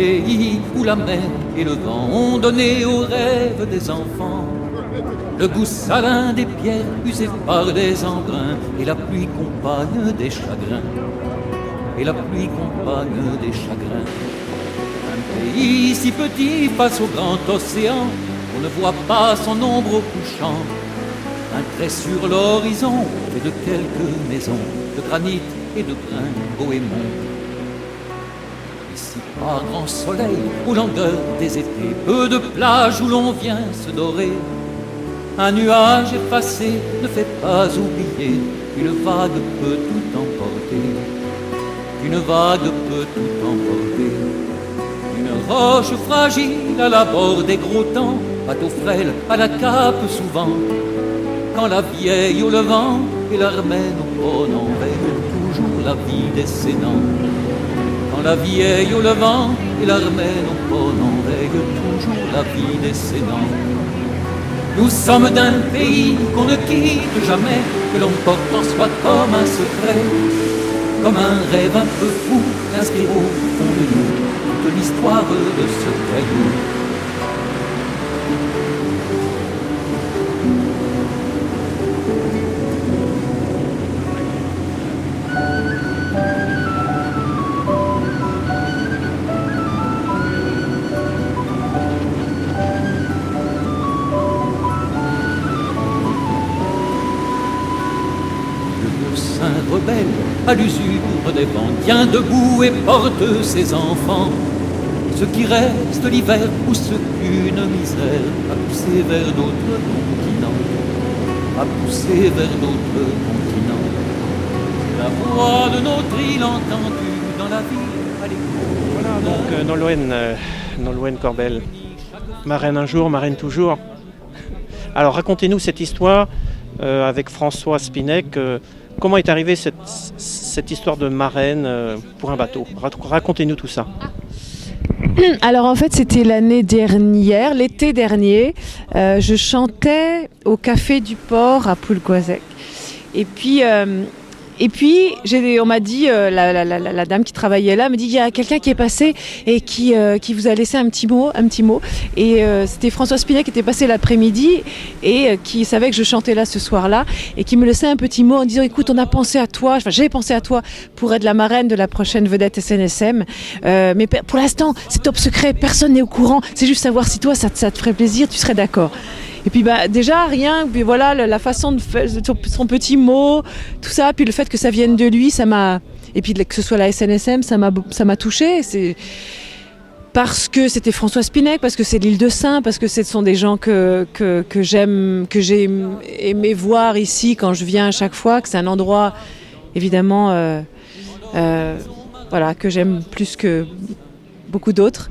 pays où la mer et le vent ont donné aux rêves des enfants le goût salin des pierres usées par des embruns, et la pluie compagne des chagrins, et la pluie compagne des chagrins. Un pays si petit face au grand océan, on ne voit pas son ombre au couchant. Un trait sur l'horizon fait de quelques maisons, de granit et de brun bohémond. Ici par grand soleil, aux longueurs des étés, peu de plages où l'on vient se dorer. Un nuage effacé ne fait pas oublier qu'une vague peut tout emporter, qu'une vague peut tout emporter. Une roche fragile à la bord des gros temps, bateau frêle à la cape souvent. Quand la vieille au levant et l'armène au ponant veille toujours la vie des sénants. Quand la vieille au levant et l'armène au ponant veille toujours la vie des sénants. Nous sommes d'un pays qu'on ne quitte jamais, que l'on porte en soi comme un secret, comme un rêve un peu fou, inscrit au fond de nous toute l'histoire de ce caillou. Rebelle à l'usure des vents, tient debout et porte ses enfants. Ce qui reste l'hiver pousse une misère à pousser vers d'autres continents, à pousser vers d'autres continents. La voix de notre île entendue dans la ville à l'écoute. Voilà donc Nolwenn Corbel, marraine un jour, marraine toujours. Alors racontez-nous cette histoire avec François Spinec. Comment est arrivée cette histoire de marraine pour un bateau? Racontez-nous tout ça. Alors en fait c'était l'année dernière, l'été dernier, je chantais au Café du Port à Poulgoisec. Et puis on m'a dit, la dame qui travaillait là me dit il y a quelqu'un qui est passé et qui vous a laissé un petit mot. Et c'était François Spinec qui était passé l'après-midi et qui savait que je chantais là ce soir-là et qui me laissait un petit mot en disant écoute, on a pensé à toi, j'ai pensé à toi pour être la marraine de la prochaine vedette SNSM. Mais pour l'instant, c'est top secret, personne n'est au courant. C'est juste savoir si toi ça te ferait plaisir, tu serais d'accord. Et puis déjà rien, puis voilà la façon de faire son petit mot, tout ça, puis le fait que ça vienne de lui, ça m'a, et puis que ce soit la SNSM, ça m'a touchée. C'est parce que c'était François Spinec, parce que c'est l'île de Sein, parce que ce sont des gens que j'aime, que j'ai aimé voir ici quand je viens à chaque fois, que c'est un endroit évidemment voilà que j'aime plus que beaucoup d'autres.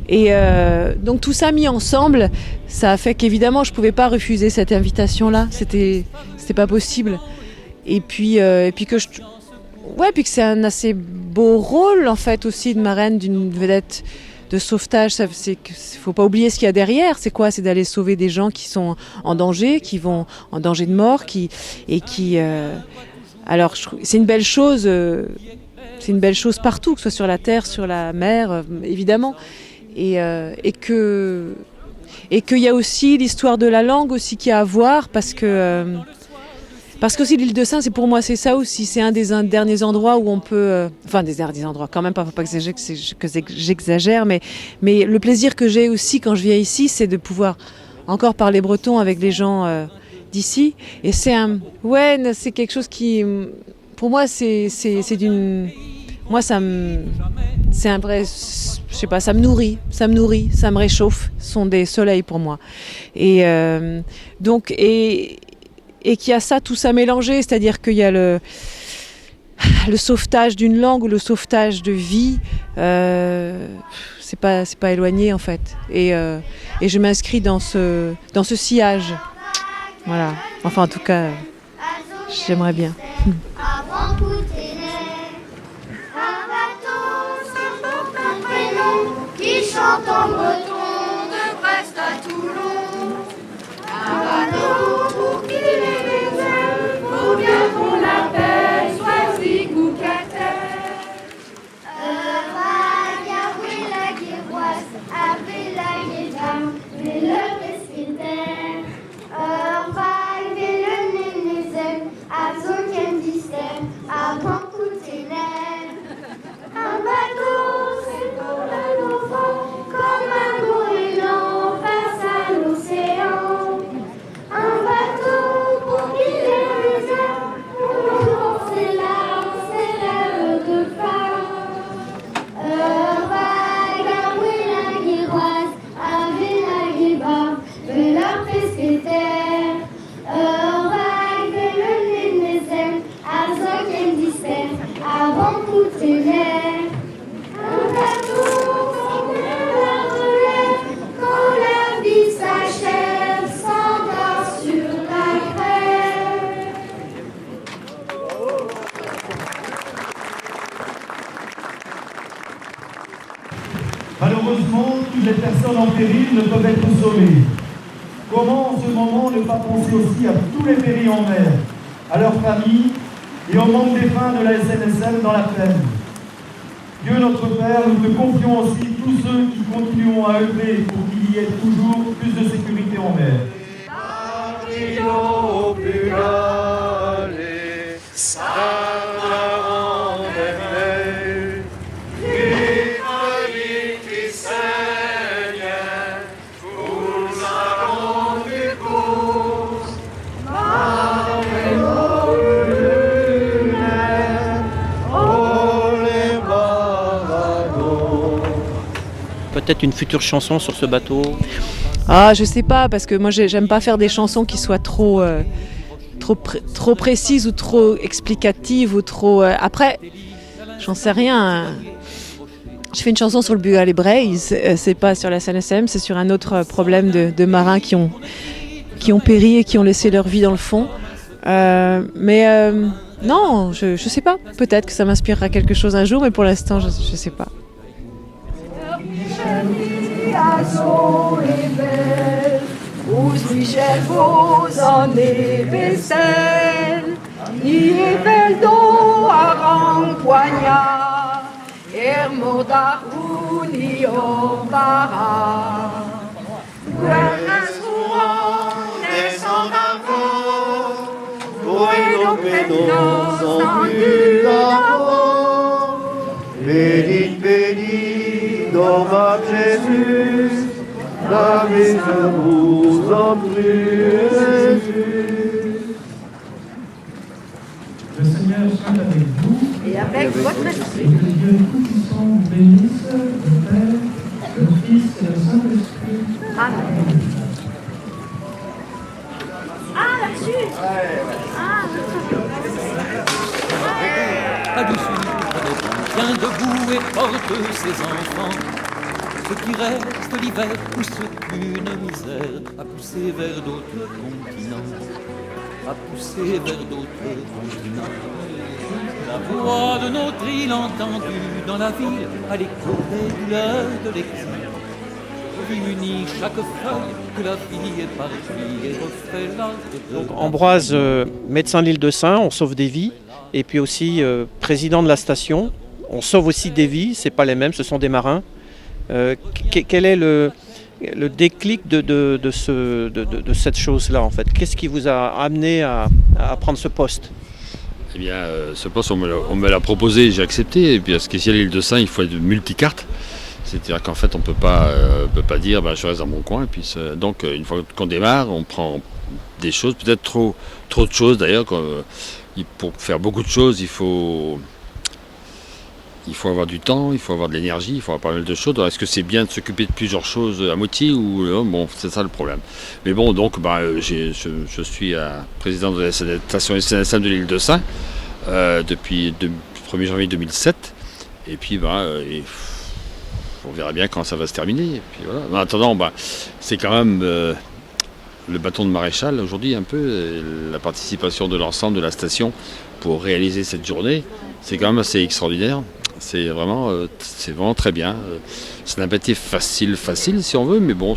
Et donc tout ça mis ensemble, ça a fait qu'évidemment je pouvais pas refuser cette invitation-là, c'était pas possible. Et puis que c'est un assez beau rôle en fait aussi de marraine d'une vedette de sauvetage. Faut pas oublier ce qu'il y a derrière. C'est quoi? C'est d'aller sauver des gens qui sont en danger, qui vont en danger de mort, alors c'est une belle chose. C'est une belle chose partout, que ce soit sur la terre, sur la mer, évidemment. Et qu'il y a aussi l'histoire de la langue aussi qui a à voir parce que aussi l'île de Sein, pour moi c'est ça aussi, c'est un des derniers endroits où on peut des derniers endroits quand même pas, faut pas que j'exagère, mais le plaisir que j'ai aussi quand je viens ici, c'est de pouvoir encore parler breton avec les gens d'ici, et c'est quelque chose qui pour moi c'est d'une, moi c'est un vrai, je sais pas, ça me nourrit, ça me réchauffe, ce sont des soleils pour moi. Et donc qu'il y a ça, tout ça mélangé, c'est-à-dire qu'il y a le sauvetage d'une langue ou le sauvetage de vie, c'est pas éloigné en fait. Et je m'inscris dans ce sillage. Voilà. Enfin en tout cas, j'aimerais bien. Chante en breton de Brest à Toulon. Un bateau pour qui les ailes, pour bien qu'on l'appelle Soisig ou Catel. en péril ne peuvent être sauvés. Comment en ce moment ne pas penser aussi à tous les péris en mer, à leurs familles et au manque défunt de la SNSM dans la peine. Dieu notre Père, nous te confions aussi tous ceux qui continueront à œuvrer pour qu'il y ait toujours plus de sécurité en mer. Peut-être une future chanson sur ce bateau. Ah, je sais pas, parce que moi j'aime pas faire des chansons qui soient trop précises ou trop explicatives ou trop. Après, j'en sais rien. Je fais une chanson sur le Bugal Hébraï, c'est pas sur la SNSM, c'est sur un autre problème de marins qui ont péri et qui ont laissé leur vie dans le fond. Non, je sais pas. Peut-être que ça m'inspirera quelque chose un jour, mais pour l'instant, je sais pas. Us Michel vos en vaisselle, ni Eveldo a rempoignat, Hermodarou ni Obara. Buenas courants descend d'avant, bueno penos en du d'avant, Bénite, bénite, Doma Jésus, la vie vous en prie. Le Seigneur soit avec vous. et avec votre Et esprit. que Dieu Tout-Puissant vous bénisse, le Père, le Fils et le Saint-Esprit. Amen. Ah, là-dessus. Là-dessus, tient debout et porte ses enfants. Ceux qui restent l'hiver poussent une misère à pousser vers d'autres continents. À pousser vers d'autres continents. La voix de notre île entendue dans la ville à l'écho des douleurs de l'exil. Qui unit chaque feuille que la vie est partie et refait l'arc de... Donc, Ambroise, médecin de l'île de Sein, on sauve des vies. Et puis aussi président de la station. On sauve aussi des vies, c'est pas les mêmes, ce sont des marins. Quel est le déclic de cette chose-là en fait? Qu'est-ce qui vous a amené à prendre ce poste? Eh bien, ce poste, on me l'a proposé, j'ai accepté. Et puis, parce qu'ici à l'île de Sein, il faut être multicarte. C'est-à-dire qu'en fait, on peut pas dire je reste dans mon coin. Et puis, donc, une fois qu'on démarre, on prend des choses, peut-être trop de choses d'ailleurs. Pour faire beaucoup de choses, il faut avoir du temps, il faut avoir de l'énergie, il faut avoir pas mal de choses. Alors, est-ce que c'est bien de s'occuper de plusieurs choses à moitié ou bon, c'est ça le problème. Mais bon, donc je suis président de la station SNSM de l'île de Sein depuis le 1er janvier 2007. Et puis on verra bien quand ça va se terminer. Et puis voilà. En attendant, c'est quand même le bâton de maréchal aujourd'hui un peu, la participation de l'ensemble de la station pour réaliser cette journée, c'est quand même assez extraordinaire. C'est vraiment très bien. Ça n'a pas été facile si on veut, mais bon,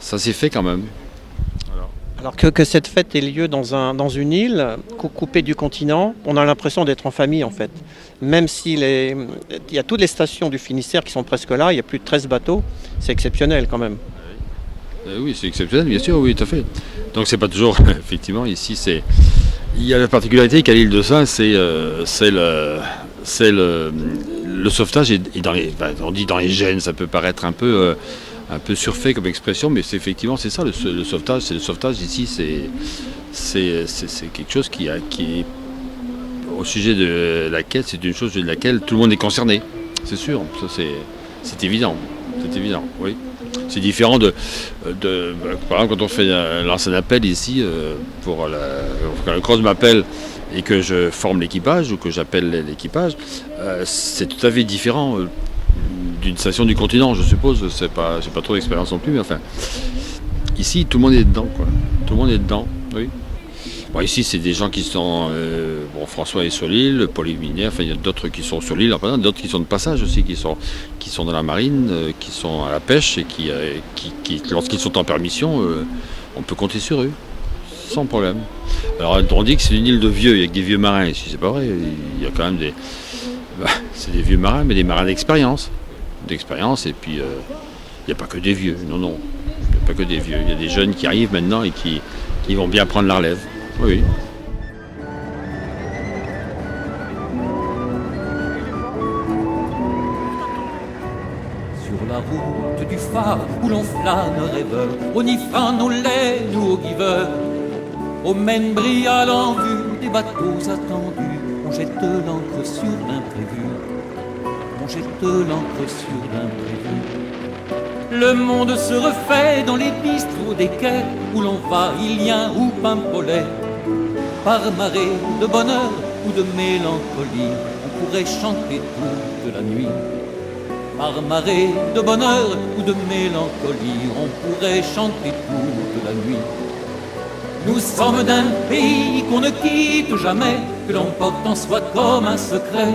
ça s'est fait quand même. Alors que cette fête ait lieu dans une île, coupée du continent, on a l'impression d'être en famille en fait. Même s'il y a toutes les stations du Finistère qui sont presque là, il y a plus de 13 bateaux, c'est exceptionnel quand même. Oui, c'est exceptionnel, bien sûr, oui, tout à fait. Donc c'est pas toujours, effectivement, ici il y a la particularité qu'à l'île de Sein, c'est le sauvetage est dans les, on dit dans les gènes, ça peut paraître un peu surfait comme expression, mais effectivement c'est ça le sauvetage. C'est le sauvetage ici, c'est quelque chose qui est au sujet de laquelle c'est une chose de laquelle tout le monde est concerné. C'est sûr, ça c'est évident, oui. C'est différent par exemple quand on fait lancer un appel ici quand le CROSS m'appelle et que je forme l'équipage ou que j'appelle l'équipage, c'est tout à fait différent d'une station du continent, je suppose. J'ai pas trop d'expérience non plus, mais enfin, ici tout le monde est dedans, quoi. Tout le monde est dedans, oui. Bon, ici, c'est des gens qui sont... bon, François est sur l'île, Paul est minier, enfin, il y a d'autres qui sont sur l'île, d'autres qui sont de passage aussi, qui sont dans la marine, qui sont à la pêche et qui lorsqu'ils sont en permission, on peut compter sur eux, sans problème. Alors, on dit que c'est une île de vieux, il y a que des vieux marins ici, c'est pas vrai, il y a quand même des... c'est des vieux marins, mais des marins d'expérience. Et puis, il n'y a pas que des vieux, non. Il n'y a pas que des vieux, il y a des jeunes qui arrivent maintenant et qui vont bien prendre la relève. Oui. Sur la route du phare où l'on flâne rêveur, on y fera nos laits, nous au giveur. Au Maine brille à l'en-vue des bateaux attendus, on jette l'encre sur l'imprévu. On jette l'encre sur l'imprévu. Le monde se refait dans les bistrots des quais où l'on va, il y a ou Paimpolais. Par marée de bonheur ou de mélancolie, on pourrait chanter toute la nuit. Par marée de bonheur ou de mélancolie, on pourrait chanter toute la nuit. Nous sommes d'un pays qu'on ne quitte jamais, que l'on porte en soi comme un secret,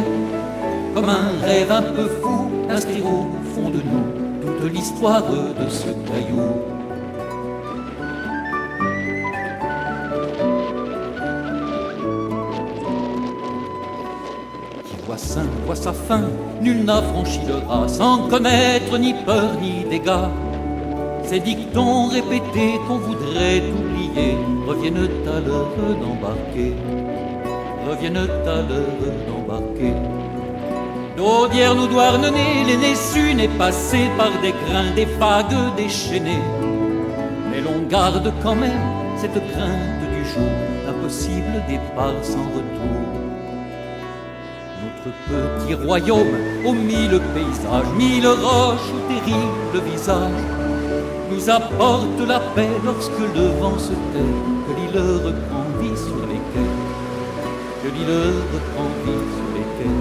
comme un rêve un peu fou, inscrire au fond de nous toute l'histoire de ce caillou. Qui voit saint, voit sa fin, nul n'a franchi le raz, sans connaître ni peur ni dégâts. Ces dictons répétés qu'on voudrait oublier reviennent à l'heure d'embarquer, reviennent à l'heure d'embarquer. D'Audière nous Douarnenez, l'aîné su n'est passé par des grains, des vagues déchaînées. Mais l'on garde quand même cette crainte du jour, d'impossible départ sans retour. Notre petit royaume aux mille paysages, mille roches ou terribles visages, nous apporte la paix lorsque le vent se tait, que l'île reprend vie sur les quais, que l'île reprend vie sur les quais.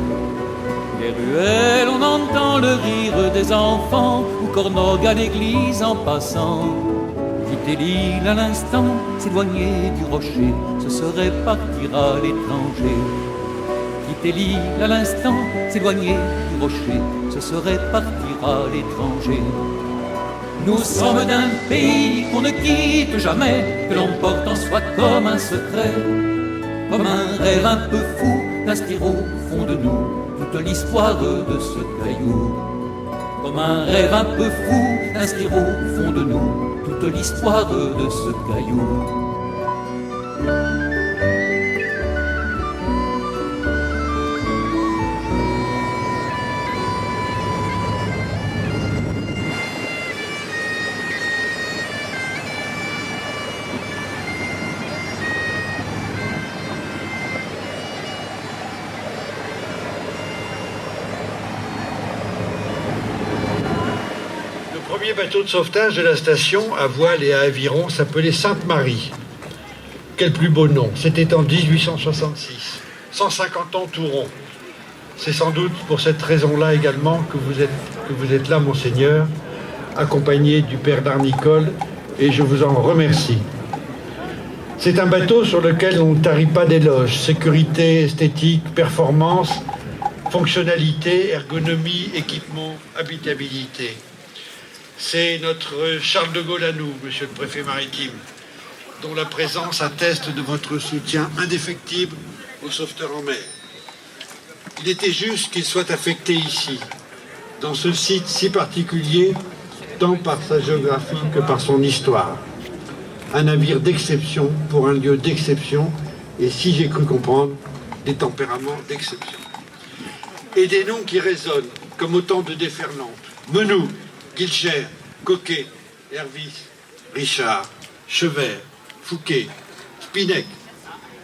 Les ruelles, on entend le rire des enfants, ou Cornog à l'église en passant. Quitter l'île à l'instant, s'éloigner du rocher, ce serait partir à l'étranger. Quitter l'île à l'instant, s'éloigner du rocher, ce serait partir à l'étranger. Nous sommes d'un pays qu'on ne quitte jamais, que l'on porte en soi comme un secret, comme un rêve un peu fou, d'inscrire au fond de nous toute l'histoire de ce caillou. Comme un rêve un peu fou, d'inscrire au fond de nous toute l'histoire de ce caillou. Le premier bateau de sauvetage de la station, à voile et à aviron, s'appelait Sainte-Marie. Quel plus beau nom! C'était en 1866. 150 ans tout rond. C'est sans doute pour cette raison-là également que vous êtes là, Monseigneur, accompagné du Père d'Arnicole, et je vous en remercie. C'est un bateau sur lequel on ne tarit pas d'éloges. Sécurité, esthétique, performance, fonctionnalité, ergonomie, équipement, habitabilité. C'est notre Charles de Gaulle à nous, monsieur le préfet maritime, dont la présence atteste de votre soutien indéfectible aux sauveteurs en mer. Il était juste qu'il soit affecté ici, dans ce site si particulier, tant par sa géographie que par son histoire. Un navire d'exception pour un lieu d'exception, et si j'ai cru comprendre, des tempéraments d'exception. Et des noms qui résonnent comme autant de déferlantes. Menou, Guilcher, Coquet, Hervis, Richard, Chevert, Fouquet, Spinec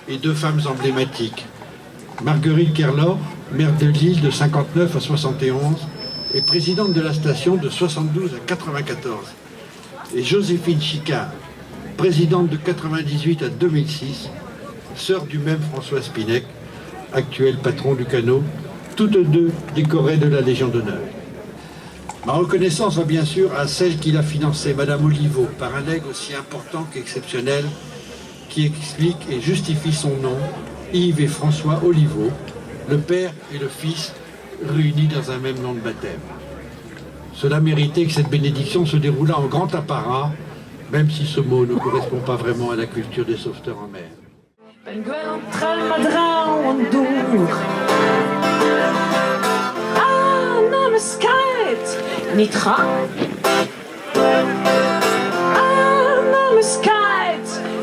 et deux femmes emblématiques. Marguerite Kerlor, maire de l'île de 59 à 71 et présidente de la station de 72 à 94. Et Joséphine Chicard, présidente de 98 à 2006, sœur du même François Spinec, actuel patron du canot, toutes deux décorées de la Légion d'honneur. Ma reconnaissance va bien sûr à celle qui l'a financée, Madame Oliveau, par un legs aussi important qu'exceptionnel, qui explique et justifie son nom, Yves et François Oliveau, le père et le fils réunis dans un même nom de baptême. Cela méritait que cette bénédiction se déroulât en grand apparat, même si ce mot ne correspond pas vraiment à la culture des sauveteurs en mer. Nitra.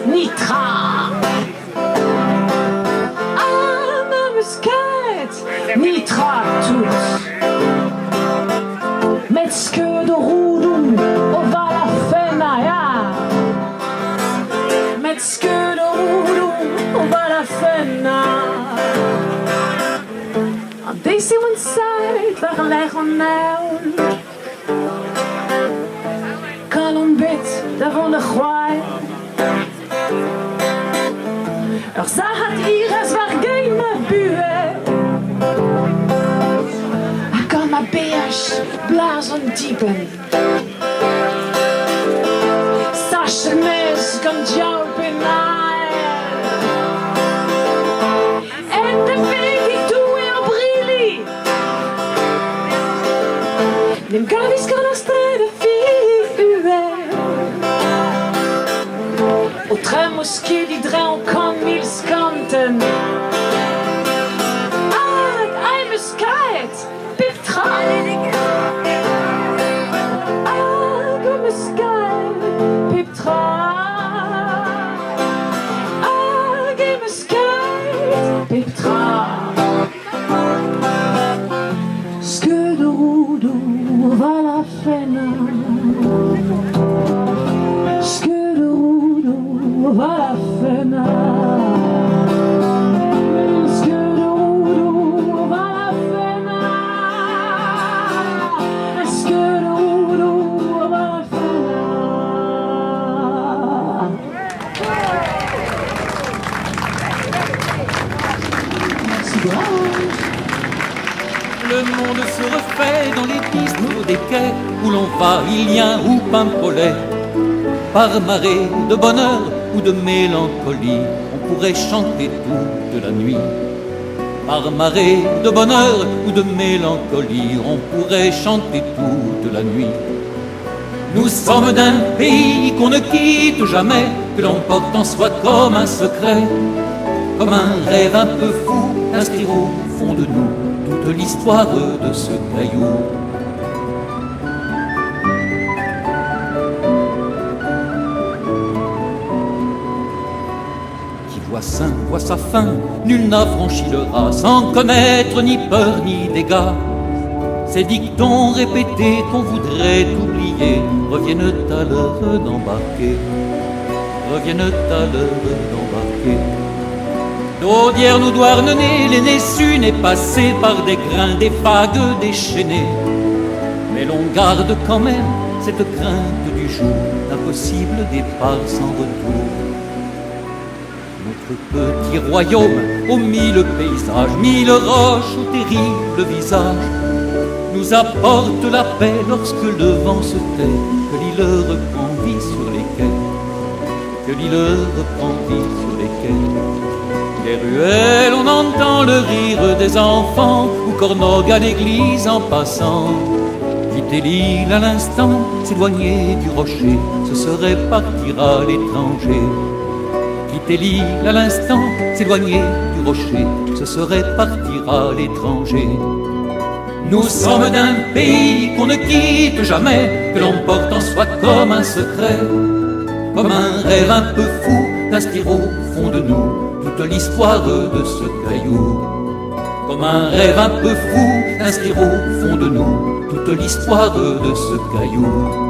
Nitra. Nitra tous. Metske de Rudu och vara fennaja. Metske de Rudu och vara fenna. Deze one side waar leggen nou. Columbit daarvan de gwaai. Er zahat iras waar geen buur. Kan maar beers blazen diepen. Sasjemes kan joupen naar. En de week ik doe weer brilli. Neem gavis kan er strijden vier. Och tre moské die drar kan milskanten. I'm a skate. Le monde se refait dans les bistrots des quais où l'on va, Ilien ou Paimpolais. Par marée de bonheur ou de mélancolie, on pourrait chanter toute la nuit. Par marée de bonheur ou de mélancolie, on pourrait chanter toute la nuit. Nous sommes d'un pays qu'on ne quitte jamais, que l'on porte en soi comme un secret, comme un rêve un peu fou, inscrire au fond de nous toute l'histoire de ce caillou. Qui voit saint, voit sa fin, nul n'affranchira sans connaître ni peur ni dégâts. Ces dictons répétés qu'on voudrait oublier reviennent à l'heure d'embarquer, reviennent à l'heure d'embarquer. D'Audierne ou Douarnenez, l'aîné su n'est passé par des grains, des vagues déchaînées. Mais l'on garde quand même cette crainte du jour d'un possible départ sans retour. Notre petit royaume aux mille paysages, mille roches au terrible visage, nous apporte la paix lorsque le vent se tait, que l'île reprend vie sur les quais, que l'île reprend vie sur les quais. Les ruelles, on entend le rire des enfants, ou Cornog à l'église en passant. Quitter l'île à l'instant, s'éloigner du rocher, ce serait partir à l'étranger. Quitter l'île à l'instant, s'éloigner du rocher, ce serait partir à l'étranger. Nous sommes d'un pays qu'on ne quitte jamais, que l'on porte en soi comme un secret, comme un rêve un peu fou d'inscrire au fond de nous toute l'histoire de ce caillou. Comme un rêve un peu fou d'inscrire au fond de nous toute l'histoire de ce caillou.